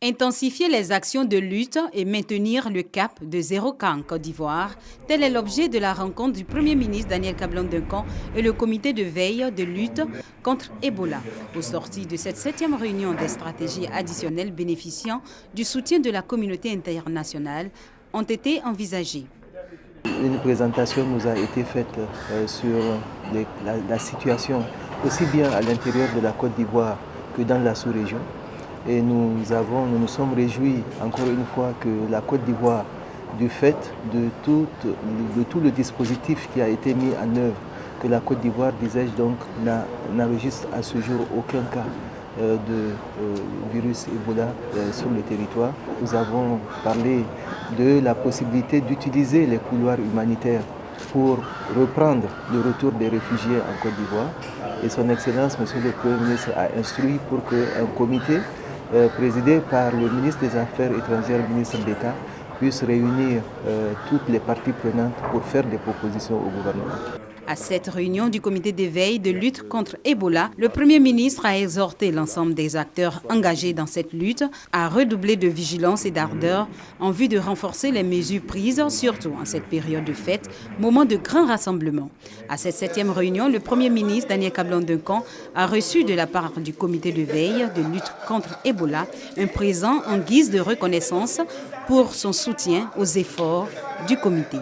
Intensifier les actions de lutte et maintenir le cap de zéro cas en Côte d'Ivoire, tel est l'objet de la rencontre du Premier ministre Daniel Kablan-Duncan et le comité de veille de lutte contre Ebola. Au sorti de cette 7e réunion des stratégies additionnelles bénéficiant du soutien de la communauté internationale ont été envisagées. Une présentation nous a été faite sur la situation aussi bien à l'intérieur de la Côte d'Ivoire que dans la sous-région. Et nous nous sommes réjouis encore une fois que la Côte d'Ivoire, du fait de tout le dispositif qui a été mis en œuvre, que la Côte d'Ivoire, disais-je donc, n'enregistre à ce jour aucun cas de virus Ebola sur le territoire. Nous avons parlé de la possibilité d'utiliser les couloirs humanitaires pour reprendre le retour des réfugiés en Côte d'Ivoire. Et son Excellence, Monsieur le Premier ministre, a instruit pour qu'un comité présidé par le ministre des Affaires étrangères, le ministre d'État, puisse réunir toutes les parties prenantes pour faire des propositions au gouvernement. À cette réunion du comité de veille de lutte contre Ebola, le Premier ministre a exhorté l'ensemble des acteurs engagés dans cette lutte à redoubler de vigilance et d'ardeur en vue de renforcer les mesures prises, surtout en cette période de fête, moment de grand rassemblement. À cette 7e réunion, le Premier ministre Daniel Kablan-Duncan a reçu de la part du comité de veille de lutte contre Ebola un présent en guise de reconnaissance pour son soutien aux efforts du comité.